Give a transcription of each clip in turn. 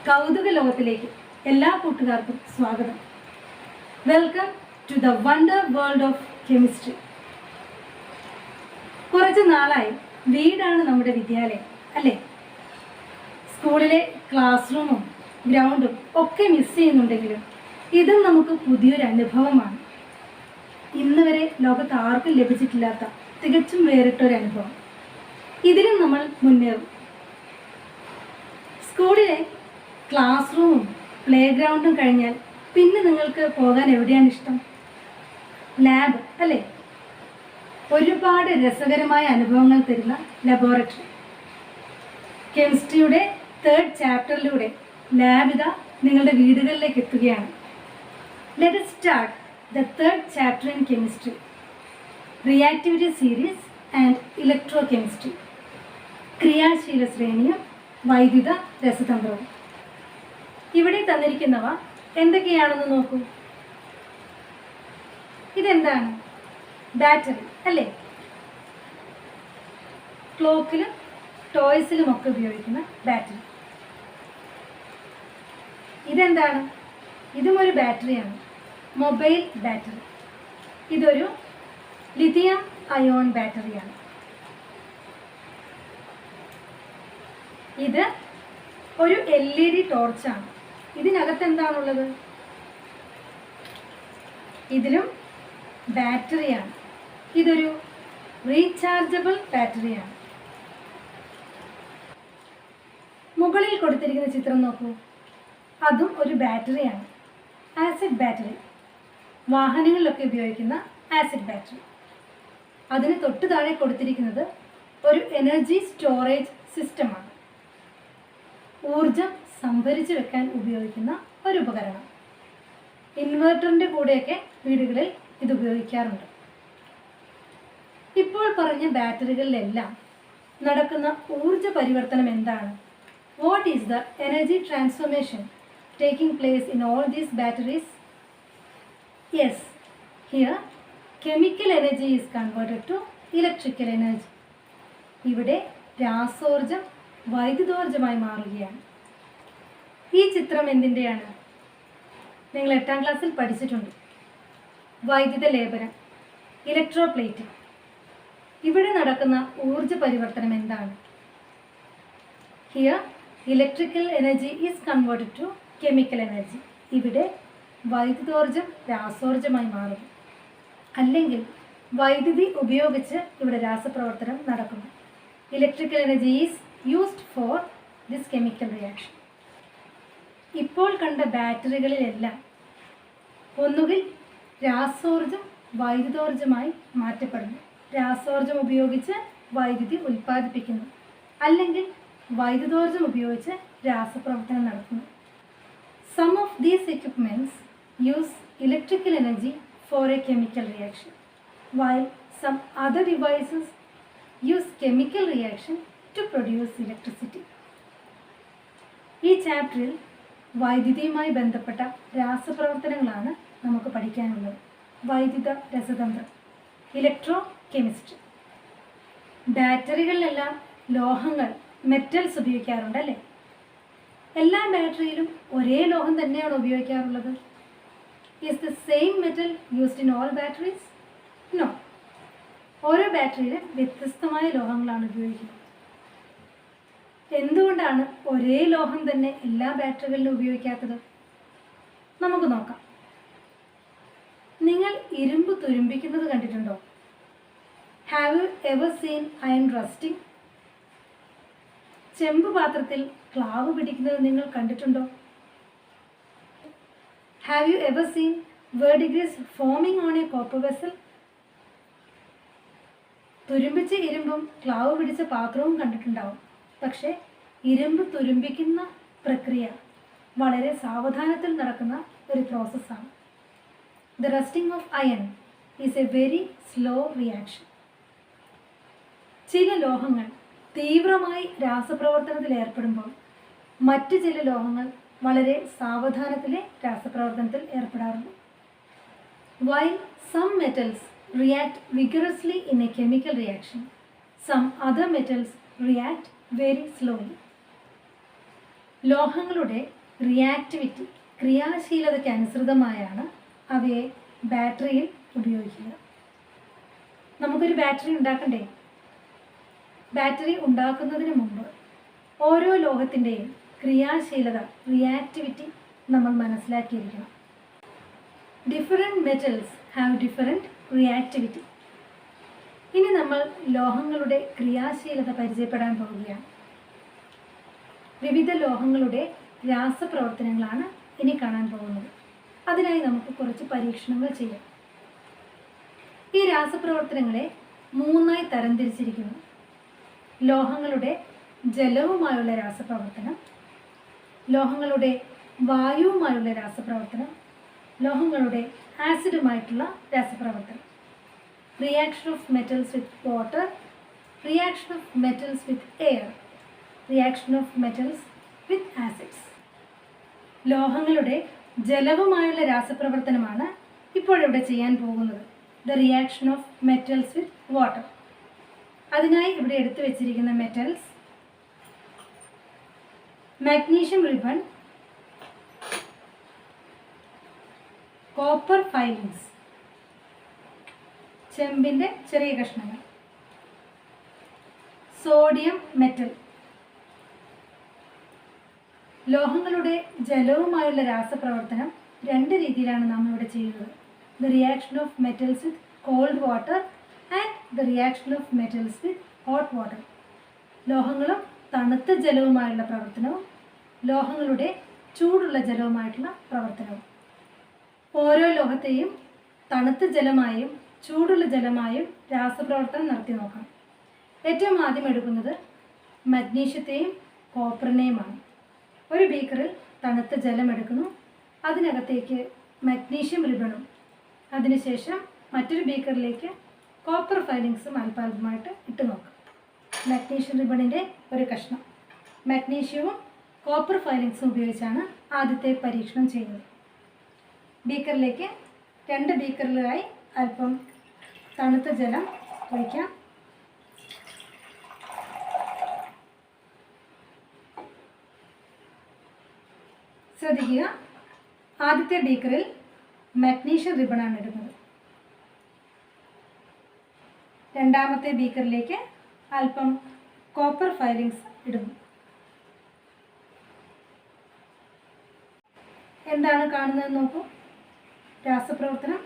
കൗതുക ലോകത്തിലേക്ക് എല്ലാ കൂട്ടുകാർക്കും സ്വാഗതം. Welcome to the wonder world of chemistry. കുറച്ച് നാളായി വീടാണ് നമ്മുടെ വിദ്യാലയം അല്ലേ? സ്കൂളിലെ ക്ലാസ് റൂമും ഗ്രൗണ്ടും ഒക്കെ മിസ് ചെയ്യുന്നുണ്ടെങ്കിലും ഇതും നമുക്ക് പുതിയൊരു അനുഭവമാണ്. ഇന്ന് വരെ ലോകത്ത് ആർക്കും ലഭിച്ചിട്ടില്ലാത്ത തികച്ചും വേറിട്ടൊരു അനുഭവം. ഇതിലും നമ്മൾ മുന്നേറും. സ്കൂളിലെ ക്ലാസ് റൂമും പ്ലേ ഗ്രൗണ്ടും കഴിഞ്ഞാൽ പിന്നെ നിങ്ങൾക്ക് പോകാൻ എവിടെയാണ് ഇഷ്ടം? ലാബ് അല്ലേ? ഒരുപാട് രസകരമായ അനുഭവങ്ങൾ തരുന്ന ലബോറട്ടറി. കെമിസ്ട്രിയുടെ 3rd ചാപ്റ്ററിലൂടെ ലാബ് ഇതാ നിങ്ങളുടെ വീടുകളിലേക്ക് എത്തുകയാണ്. Let us start the 3rd chapter in chemistry, reactivity series and electrochemistry. ക്രിയാശീല ശ്രേണിയും വൈദ്യുത രസതന്ത്രവും. ഇവിടെ തന്നിരിക്കുന്നവ എന്തൊക്കെയാണെന്ന് നോക്കൂ. ഇതെന്താണ്? ബാറ്ററി അല്ലേ? ക്ലോക്കിലും ടോയ്സിലും ഒക്കെ ഉപയോഗിക്കുന്ന ബാറ്ററി. ഇതെന്താണ്? ഇതും ഒരു ബാറ്ററിയാണ്, മൊബൈൽ ബാറ്ററി. ഇതൊരു ലിഥിയം അയോൺ ബാറ്ററിയാണ്. ഇത് ഒരു LED ടോർച്ചാണ്. ഇതിനകത്ത് എന്താണുള്ളത്? ഇതിലും ബാറ്ററിയാണ്. ഇതൊരു റീചാർജബിൾ ബാറ്ററിയാണ്. മുകളിൽ കൊടുത്തിരിക്കുന്ന ചിത്രം നോക്കൂ. അതും ഒരു ബാറ്ററിയാണ്, ആസിഡ് ബാറ്ററി. വാഹനങ്ങളിലൊക്കെ ഉപയോഗിക്കുന്ന ആസിഡ് ബാറ്ററി. അതിന് തൊട്ട് താഴെ കൊടുത്തിരിക്കുന്നത് ഒരു എനർജി സ്റ്റോറേജ് സിസ്റ്റമാണ്. ഊർജം സംഭരിച്ചു വെക്കാൻ ഉപയോഗിക്കുന്ന ഒരു ഉപകരണം. ഇൻവെർട്ടറിൻ്റെ കൂടെയൊക്കെ വീടുകളിൽ ഇത് ഉപയോഗിക്കാറുണ്ട്. ഇപ്പോൾ പറഞ്ഞ ബാറ്ററികളിലെല്ലാം നടക്കുന്ന ഊർജ പരിവർത്തനം എന്താണ്? What is the energy transformation taking place in all these batteries? Yes, here chemical energy is converted to electrical energy. ഇവിടെ രാസോർജം വൈദ്യുതോർജമായി മാറുകയാണ്. ഈ ചിത്രം എന്തിൻ്റെയാണ്? നിങ്ങൾ 8ാം ക്ലാസ്സിൽ പഠിച്ചിട്ടുണ്ട്. വൈദ്യുത ലേപനം, ഇലക്ട്രോപ്ലേറ്റിംഗ്. ഇവിടെ നടക്കുന്ന ഊർജ പരിവർത്തനം എന്താണ്? Here electrical energy is converted to chemical energy. ഇവിടെ വൈദ്യുതോർജം രാസോർജമായി മാറും. അല്ലെങ്കിൽ വൈദ്യുതി ഉപയോഗിച്ച് ഇവിടെ രാസപ്രവർത്തനം നടക്കുന്നു. Electrical energy is used for this chemical reaction. ഇപ്പോൾ കണ്ട ബാറ്ററികളിലെല്ലാം ഒന്നുകിൽ രാസോർജം വൈദ്യുതോർജമായി മാറ്റപ്പെടുന്നു, രാസോർജം ഉപയോഗിച്ച് വൈദ്യുതി ഉൽപ്പാദിപ്പിക്കുന്നു, അല്ലെങ്കിൽ വൈദ്യുതോർജം ഉപയോഗിച്ച് രാസപ്രവർത്തനം നടത്തുന്നു. Some of these equipments use electrical energy for a chemical reaction, while some other devices use chemical reaction to produce electricity. ഈ ചാപ്റ്ററിൽ വൈദ്യുതിയുമായി ബന്ധപ്പെട്ട രാസപ്രവർത്തനങ്ങളാണ് നമുക്ക് പഠിക്കാനുള്ളത്. വൈദ്യുത രസതന്ത്രം, ഇലക്ട്രോ കെമിസ്ട്രി. ബാറ്ററികളിലെല്ലാം ലോഹങ്ങൾ, മെറ്റൽസ് ഉപയോഗിക്കാറുണ്ടല്ലേ? എല്ലാ ബാറ്ററിയിലും ഒരേ ലോഹം തന്നെയാണ് ഉപയോഗിക്കാറുള്ളത്? Is the same metal used in all batteries? No. ഓരോ ബാറ്ററിയിലും വ്യത്യസ്തമായ ലോഹങ്ങളാണ് ഉപയോഗിക്കുന്നത്. എന്തുകൊണ്ടാണ് ഒരേ ലോഹം തന്നെ എല്ലാ ബാറ്ററികളിലും ഉപയോഗിക്കാത്തത്? നമുക്ക് നോക്കാം. നിങ്ങൾ ഇരുമ്പ് തുരുമ്പിക്കുന്നത് കണ്ടിട്ടുണ്ടോ? Have you ever seen iron rusting? ചെമ്പ് പാത്രത്തിൽ ക്ലാവ് പിടിക്കുന്നത് നിങ്ങൾ കണ്ടിട്ടുണ്ടോ? Have you ever seen verdigris forming on a copper vessel? തുരുമ്പിച്ച ഇരുമ്പും ക്ലാവ് പിടിച്ച പാത്രവും കണ്ടിട്ടുണ്ടാവും. പക്ഷേ ഇരുമ്പ് തുരുമ്പിക്കുന്ന പ്രക്രിയ വളരെ സാവധാനത്തിൽ നടക്കുന്ന ഒരു പ്രോസസ്സാണ്. The rusting of iron is A very slow reaction. ചില ലോഹങ്ങൾ തീവ്രമായി രാസപ്രവർത്തനത്തിൽ ഏർപ്പെടുമ്പോൾ മറ്റു ചില ലോഹങ്ങൾ വളരെ സാവധാനത്തിലെ രാസപ്രവർത്തനത്തിൽ ഏർപ്പെടാറുണ്ട്. While some metals react vigorously in a chemical reaction, some other metals react very slowly. ലോഹങ്ങളുടെ റിയാക്ടിവിറ്റി ക്രിയാശീലതയ്ക്ക് അനുസൃതമായാണ് അവയെ ബാറ്ററിയിൽ ഉപയോഗിക്കുക. നമുക്കൊരു ബാറ്ററി ഉണ്ടാക്കണ്ടേ? ബാറ്ററി ഉണ്ടാക്കുന്നതിന് മുമ്പ് ഓരോ ലോഹത്തിൻ്റെയും ക്രിയാശീലത റിയാക്ടിവിറ്റി നമ്മൾ മനസ്സിലാക്കിയിരിക്കണം. Different metals have different reactivity. ഇനി നമ്മൾ ലോഹങ്ങളുടെ ക്രിയാശീലത പരിചയപ്പെടാൻ പോവുകയാണ്. വിവിധ ലോഹങ്ങളുടെ രാസപ്രവർത്തനങ്ങളാണ് ഇനി കാണാൻ പോകുന്നത്. അതിനായി നമുക്ക് കുറച്ച് പരീക്ഷണങ്ങൾ ചെയ്യാം. ഈ രാസപ്രവർത്തനങ്ങളെ 3ആയി തരംതിരിച്ചിരിക്കുന്നു. ലോഹങ്ങളുടെ ജലവുമായുള്ള രാസപ്രവർത്തനം, ലോഹങ്ങളുടെ വായുവുമായുള്ള രാസപ്രവർത്തനം, ലോഹങ്ങളുടെ ആസിഡുമായിട്ടുള്ള രാസപ്രവർത്തനം. Reaction of metals with water, reaction of metals with air, reaction of metals with acids. ലോഹങ്ങളുടെ ജലവുമായുള്ള രാസപ്രവർത്തനമാണ് ഇപ്പോഴിവിടെ ചെയ്യാൻ പോകുന്നത്. The reaction of metals with water. അതിനായി ഇവിടെ എടുത്തു വെച്ചിരിക്കുന്ന metals: magnesium ribbon, copper filings, ചെമ്പിൻ്റെ ചെറിയ കഷ്ണങ്ങൾ, സോഡിയം മെറ്റൽ. ലോഹങ്ങളുടെ ജലവുമായുള്ള രാസപ്രവർത്തനം 2 രീതിയിലാണ് നാം ഇവിടെ ചെയ്യുന്നത്. The reaction of metals with cold water and the reaction of metals with hot water. ലോഹങ്ങളും തണുത്ത ജലവുമായുള്ള പ്രവർത്തനവും ലോഹങ്ങളുടെ ചൂടുള്ള ജലവുമായിട്ടുള്ള പ്രവർത്തനവും. ഓരോ ലോഹത്തെയും തണുത്ത ജലമായും ചൂടുള്ള ജലമായും രാസപ്രവർത്തനം നടത്തി നോക്കണം. ഏറ്റവും ആദ്യം എടുക്കുന്നത് മഗ്നീഷ്യത്തെയും കോപ്പറിനെയുമാണ്. ഒരു ബീക്കറിൽ തണുത്ത ജലം എടുക്കുന്നു. അതിനകത്തേക്ക് മഗ്നീഷ്യം റിബണും അതിനുശേഷം മറ്റൊരു ബീക്കറിലേക്ക് കോപ്പർ ഫൈലിങ്സും അല്പാൽപമായിട്ട് ഇട്ട് നോക്കാം. മഗ്നീഷ്യം റിബണിൻ്റെ ഒരു കഷ്ണം മഗ്നീഷ്യവും കോപ്പർ ഫൈലിങ്സും ഉപയോഗിച്ചാണ് ആദ്യത്തെ പരീക്ഷണം ചെയ്യുന്നത്. ബീക്കറിലേക്ക് 2 ബീക്കറിലായി അല്പം തണുത്ത ജലം ഒഴിക്കാം. ശ്രദ്ധിക്കുക, ആദ്യത്തെ ബീക്കറിൽ മഗ്നീഷ്യം റിബണാണ് ഇടുന്നത്. രണ്ടാമത്തെ ബീക്കറിലേക്ക് അല്പം കോപ്പർ ഫൈലിങ്സ് ഇടുന്നു. എന്താണ് കാണുന്നത് നോക്കൂ. രാസപ്രവർത്തനം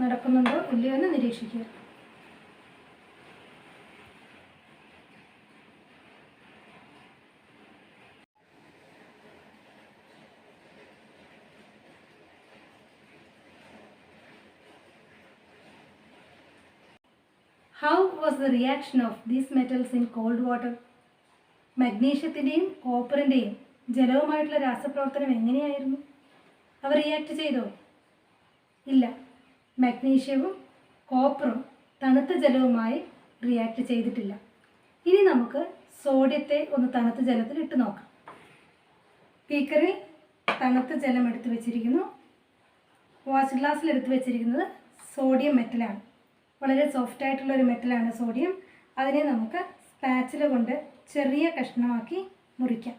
നടക്കുന്നുണ്ടോ ഇല്ലയോ എന്ന് നിരീക്ഷിക്കുക. How was the reaction of these metals in cold water? മഗ്നീഷ്യത്തിൻ്റെയും കോപ്പറിൻ്റെയും ജലവുമായിട്ടുള്ള രാസപ്രവർത്തനം എങ്ങനെയായിരുന്നു? അവ റിയാക്ട് ചെയ്തോ? ഇല്ല. മഗ്നീഷ്യവും കോപ്പറും തണുത്ത ജലവുമായി റിയാക്ട് ചെയ്തിട്ടില്ല. ഇനി നമുക്ക് സോഡിയത്തെ ഒന്ന് തണുത്ത ജലത്തിൽ ഇട്ട് നോക്കാം. ബീക്കറിൽ തണുത്ത ജലം എടുത്തു വെച്ചിരിക്കുന്നു. വാച്ച് ഗ്ലാസ്സിൽ എടുത്തു വെച്ചിരിക്കുന്നത് സോഡിയം മെറ്റലാണ്. വളരെ സോഫ്റ്റ് ആയിട്ടുള്ള ഒരു മെറ്റലാണ് സോഡിയം. അതിനെ നമുക്ക് സ്പാച്ചില കൊണ്ട് ചെറിയ കഷ്ണമാക്കി മുറിക്കാം.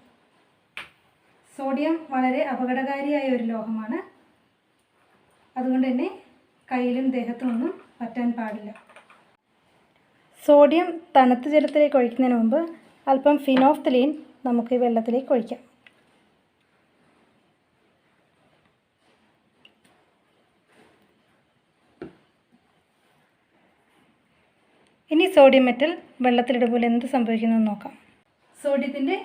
സോഡിയം വളരെ അപകടകാരിയായ ഒരു ലോഹമാണ്. അതുകൊണ്ട് തന്നെ കയ്യിലും ദേഹത്തുമൊന്നും പറ്റാൻ പാടില്ല. സോഡിയം തണുത്ത ജലത്തിലേക്ക് ഒഴിക്കുന്നതിന് മുമ്പ് അല്പം ഫിനോഫ്തലീൻ നമുക്ക് ഈ വെള്ളത്തിലേക്ക് ഒഴിക്കാം. ഇനി സോഡിയം മെറ്റൽ വെള്ളത്തിലിടുമ്പോൾ എന്ത് സംഭവിക്കുമെന്ന് നോക്കാം. സോഡിയത്തിൻ്റെ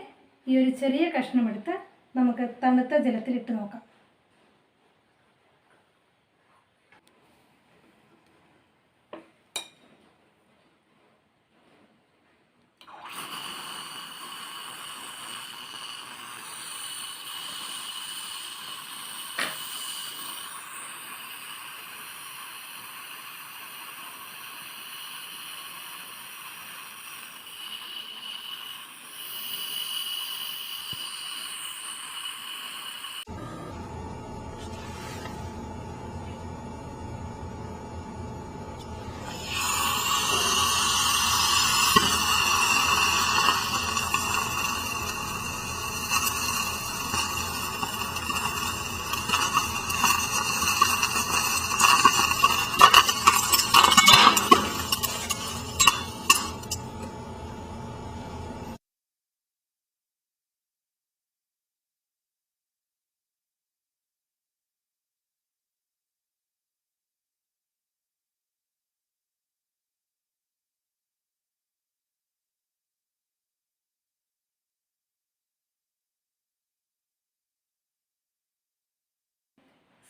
ഈ ഒരു ചെറിയ കഷ്ണമെടുത്ത് നമുക്ക് തണുത്ത ജലത്തിലിട്ട് നോക്കാം.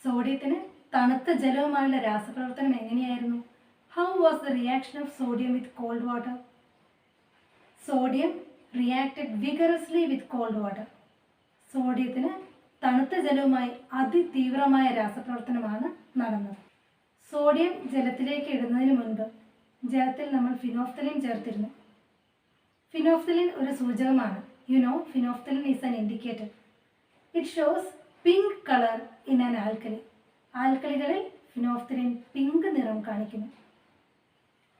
സോഡിയത്തിന് തണുത്ത ജലവുമായുള്ള രാസപ്രവർത്തനം എങ്ങനെയായിരുന്നു? How was the reaction of sodium with cold water? Sodium reacted vigorously with cold water. സോഡിയത്തിന് തണുത്ത ജലവുമായി അതിതീവ്രമായ രാസപ്രവർത്തനമാണ് നടന്നത്. സോഡിയം ജലത്തിലേക്ക് ഇടുന്നതിന് മുൻപ് ജലത്തിൽ നമ്മൾ ഫിനോഫ്തലിൻ ചേർത്തിരുന്നു. ഫിനോഫ്തലിൻ ഒരു സൂചകമാണ്. Phenolphthalein is an indicator. It shows pink colour in an alkali. ആൽക്കലികളിൽ ഫിനോഫ്തലിൻ പിങ്ക് നിറം കാണിക്കുന്നു.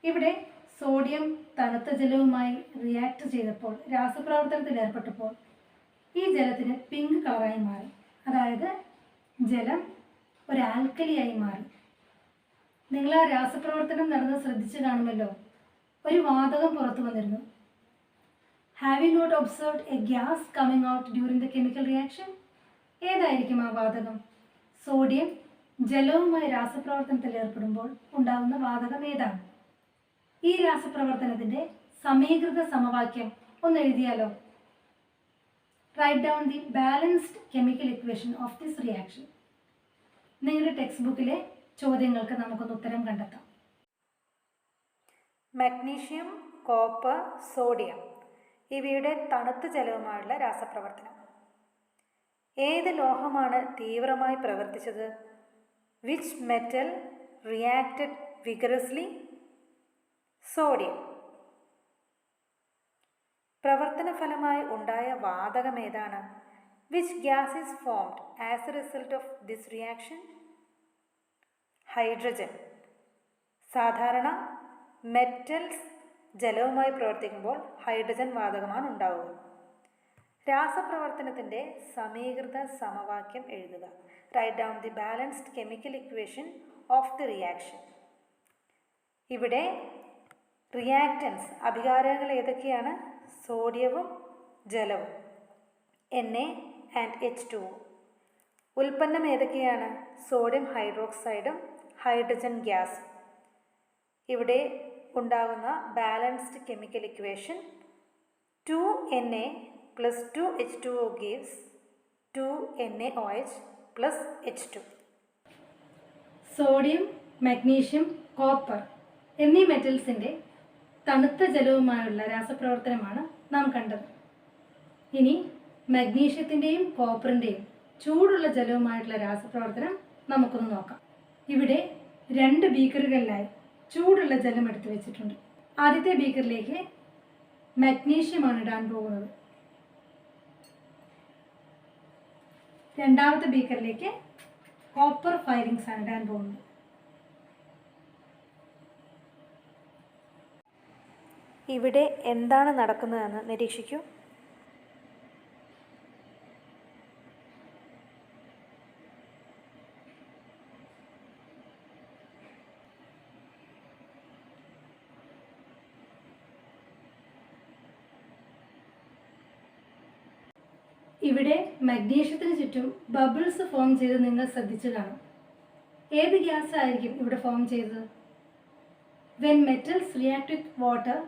ഇവിടെ സോഡിയം തണുത്ത ജലവുമായി റിയാക്ട് ചെയ്തപ്പോൾ, രാസപ്രവർത്തനത്തിൽ ഏർപ്പെട്ടപ്പോൾ ഈ ജലത്തിന് പിങ്ക് കളറായി മാറി. അതായത് ജലം ഒരു ആൽക്കലിയായി മാറി. നിങ്ങൾ ആ രാസപ്രവർത്തനം നടന്നത് ശ്രദ്ധിച്ചു കാണുമല്ലോ. ഒരു വാതകം പുറത്തു വന്നിരുന്നു. Have you not observed a gas coming out during the chemical reaction? ഏതായിരിക്കും ആ വാതകം? സോഡിയം ജലവുമായി രാസപ്രവർത്തനത്തിൽ ഏർപ്പെടുമ്പോൾ ഉണ്ടാകുന്ന വാതകം ഏതാണ്? ഈ രാസപ്രവർത്തനത്തിൻ്റെ സമീകൃത സമവാക്യം ഒന്ന് എഴുതിയാലോ? Write down the balanced chemical equation of this reaction. നിങ്ങളുടെ ടെക്സ്റ്റ് ബുക്കിലെ ചോദ്യങ്ങൾക്ക് നമുക്കൊന്ന് ഉത്തരം കണ്ടെത്താം. മഗ്നീഷ്യം, കോപ്പർ, സോഡിയം ഇവയുടെ തണുത്ത ജലവുമായുള്ള രാസപ്രവർത്തനം. ഏത് ലോഹമാണ് തീവ്രമായി പ്രവർത്തിച്ചത്? Which metal reacted vigorously? Sodium. പ്രവർത്തന ഫലമായി ഉണ്ടായ വാതകം ഏതാണ്? Which gas is formed as a result of this reaction? Hydrogen. സാധാരണ മെറ്റൽസ് ജലവുമായി പ്രവർത്തിക്കുമ്പോൾ ഹൈഡ്രജൻ വാതകമാണ് ഉണ്ടാവുക. രാസപ്രവർത്തനത്തിൻ്റെ സമീകൃത സമവാക്യം എഴുതുക. Write down the balanced chemical equation of the reaction. ഇവിടെ റിയാക്റ്റൻസ് അഭികാരകങ്ങൾ ഏതൊക്കെയാണ്? സോഡിയവും ജലവും, Na and H2O. ഉൽപ്പന്നം ഏതൊക്കെയാണ്? സോഡിയം ഹൈഡ്രോക്സൈഡും ഹൈഡ്രജൻ ഗ്യാസും. ഇവിടെ ഉണ്ടാകുന്ന balanced chemical equation 2Na plus 2H2O gives 2NaOH plus H2. Sodium, magnesium, copper എന്നീ മെറ്റൽസിൻ്റെ തണുത്ത ജലവുമായുള്ള രാസപ്രവർത്തനമാണ് നാം കണ്ടത്. ഇനി മഗ്നീഷ്യത്തിൻ്റെയും കോപ്പറിൻ്റെയും ചൂടുള്ള ജലവുമായിട്ടുള്ള രാസപ്രവർത്തനം നമുക്കൊന്ന് നോക്കാം. ഇവിടെ 2 ബീക്കറുകളിലായി ചൂടുള്ള ജലം എടുത്തു വെച്ചിട്ടുണ്ട്. ആദ്യത്തെ ബീക്കറിലേക്ക് മഗ്നീഷ്യമാണ് ഇടാൻ പോകുന്നത്. രണ്ടാമത്തെ ബീക്കറിലേക്ക് കോപ്പർ ഫൈലിങ്സ് ആണ് ഇടാൻ പോകുന്നത്. ഇവിടെ എന്താണ് നടക്കുന്നതെന്ന് നിരീക്ഷിക്കൂ. ഇവിടെ മഗ്നീഷ്യത്തിന് ചുറ്റും ബബിൾസ് ഫോം ചെയ്ത് നിങ്ങൾ ശ്രദ്ധിച്ചു കാണും. ഏത് ഗ്യാസ് ആയിരിക്കും ഇവിടെ ഫോം ചെയ്തത്? When metals react with water,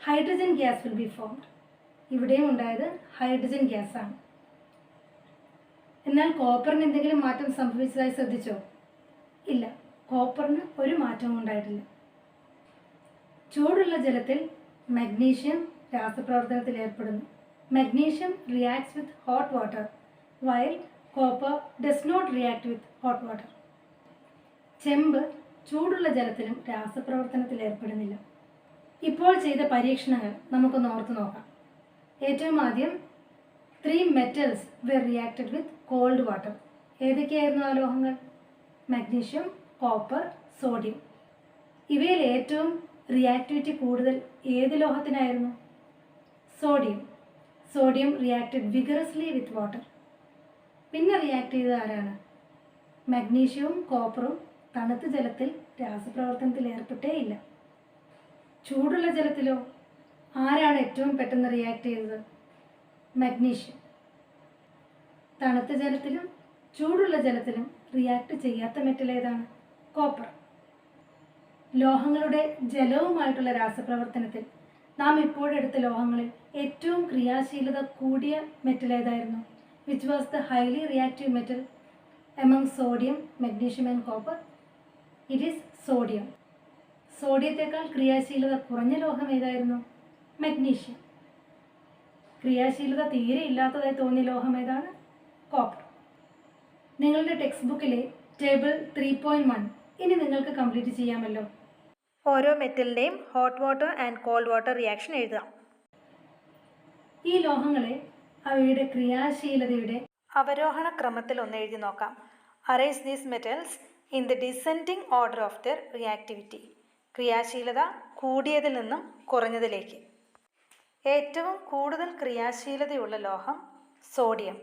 hydrogen gas will be formed. ഇവിടെയും ഉണ്ടായത് ഹൈഡ്രജൻ ഗ്യാസാണ്. എന്നാൽ കോപ്പറിന് എന്തെങ്കിലും മാറ്റം സംഭവിച്ചതായി ശ്രദ്ധിച്ചോ? ഇല്ല, കോപ്പറിന് ഒരു മാറ്റവും ഉണ്ടായിട്ടില്ല. ചൂടുള്ള ജലത്തിൽ മഗ്നീഷ്യം രാസപ്രവർത്തനത്തിൽ ഏർപ്പെടുന്നു. Magnesium reacts with hot water while copper does not react with hot water. ചെമ്പ് ചൂടുള്ള ജലത്തിലും രാസപ്രവർത്തനത്തിൽ ഏർപ്പെടുന്നില്ല. ഇപ്പോൾ ചെയ്ത പരീക്ഷണങ്ങൾ നമുക്കൊന്ന് ഓർത്തു നോക്കാം. ഏറ്റവും ആദ്യം 3 metals were reacted with cold water. ഏതൊക്കെയായിരുന്നു ആ ലോഹങ്ങൾ? Magnesium, copper, sodium. ഇവയിൽ ഏറ്റവും റിയാക്ടിവിറ്റി കൂടുതൽ ഏത് ലോഹത്തിനായിരുന്നു? Sodium. Sodium reacted vigorously with water. പിന്നെ റിയാക്ട് ചെയ്തത് ആരാണ്? മഗ്നീഷ്യവും കോപ്പറും തണുത്ത ജലത്തിൽ രാസപ്രവർത്തനത്തിൽ ഏർപ്പെട്ടേയില്ല. ചൂടുള്ള ജലത്തിലോ ആരാണ് ഏറ്റവും പെട്ടെന്ന് റിയാക്ട് ചെയ്തത്? മഗ്നീഷ്യം. തണുത്ത ജലത്തിലും ചൂടുള്ള ജലത്തിലും റിയാക്ട് ചെയ്യാത്ത മെറ്റൽ ഏതാണ്? കോപ്പർ. ലോഹങ്ങളുടെ ജലവുമായിട്ടുള്ള രാസപ്രവർത്തനത്തിൽ നാം ഇപ്പോഴെടുത്ത ലോഹങ്ങളിൽ ഏറ്റവും ക്രിയാശീലത കൂടിയ മെറ്റൽ ഏതായിരുന്നു? Which was the highly reactive metal? Among sodium, magnesium and copper? It is sodium. സോഡിയത്തേക്കാൾ ക്രിയാശീലത കുറഞ്ഞ ലോഹം ഏതായിരുന്നു? മെഗ്നീഷ്യം. ക്രിയാശീലത തീരെ ഇല്ലാത്തതായി തോന്നിയ ലോഹം ഏതാണ്? കോപ്പർ. നിങ്ങളുടെ ടെക്സ്റ്റ് ബുക്കിലെ ടേബിൾ 3.1 ഇനി നിങ്ങൾക്ക് കംപ്ലീറ്റ് ചെയ്യാമല്ലോ. ഓരോ മെറ്റലിൻ്റെയും hot water and cold water reaction എഴുതാം. ഈ ലോഹങ്ങളെ അവയുടെ ക്രിയാശീലതയുടെ അവരോഹണ ക്രമത്തിൽ ഒന്ന് എഴുതി നോക്കാം. Arrange these metals in the descending order of their reactivity. ക്രിയാശീലത കൂടിയതിൽ നിന്നും കുറഞ്ഞതിലേക്ക്. ഏറ്റവും കൂടുതൽ ക്രിയാശീലതയുള്ള ലോഹം sodium.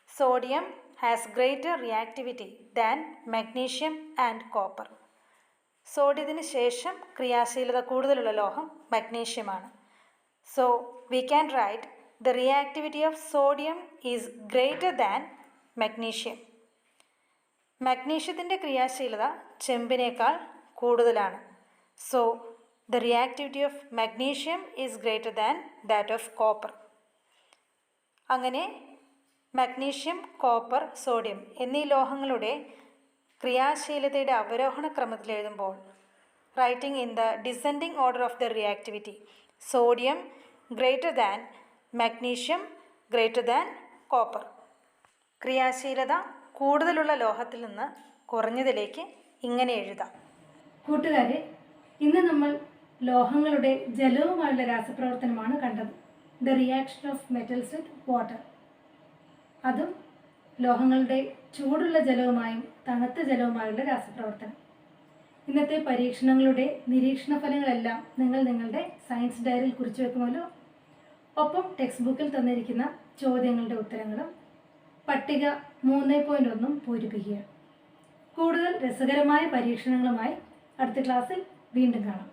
Sodium has greater reactivity than magnesium and copper. സോഡിയത്തിന് ശേഷം ക്രിയാശീലത കൂടുതലുള്ള ലോഹം മഗ്നീഷ്യമാണ്. So we can write the reactivity of sodium is greater than magnesium. മഗ്നീഷ്യത്തിൻ്റെ ക്രിയാശീലത ചെമ്പിനേക്കാൾ കൂടുതലാണ്. So the reactivity of magnesium is greater than that of copper. അങ്ങനെ മഗ്നീഷ്യം, കോപ്പർ, സോഡിയം എന്നീ ലോഹങ്ങളുടെ ക്രിയാശീലതയുടെ അവരോഹണ ക്രമത്തിൽ എഴുതുമ്പോൾ writing in the descending order of the reactivity, sodium greater than magnesium greater than copper. ക്രിയാശീലത കൂടുതലുള്ള ലോഹത്തിൽ നിന്ന് കുറഞ്ഞതിലേക്ക് ഇങ്ങനെ എഴുതാം. കൂട്ടുകാരെ, ഇന്ന് നമ്മൾ ലോഹങ്ങളുടെ ജലവുമായുള്ള രാസപ്രവർത്തനമാണ് കണ്ടത്. The reaction of metals with water. അതും ലോഹങ്ങളുടെ ചൂടുള്ള ജലവുമായും തണുത്ത ജലവുമായുള്ള രാസപ്രവർത്തനം. ഇന്നത്തെ പരീക്ഷണങ്ങളുടെ നിരീക്ഷണ ഫലങ്ങളെല്ലാം നിങ്ങൾ നിങ്ങളുടെ സയൻസ് ഡയറിയിൽ കുറിച്ചു വെക്കുമല്ലോ. ഒപ്പം ടെക്സ്റ്റ് ബുക്കിൽ തന്നിരിക്കുന്ന ചോദ്യങ്ങളുടെ ഉത്തരങ്ങളും പട്ടിക 3.1 പൂരിപ്പിക്കുക. കൂടുതൽ രസകരമായ പരീക്ഷണങ്ങളുമായി അടുത്ത ക്ലാസ്സിൽ വീണ്ടും കാണാം.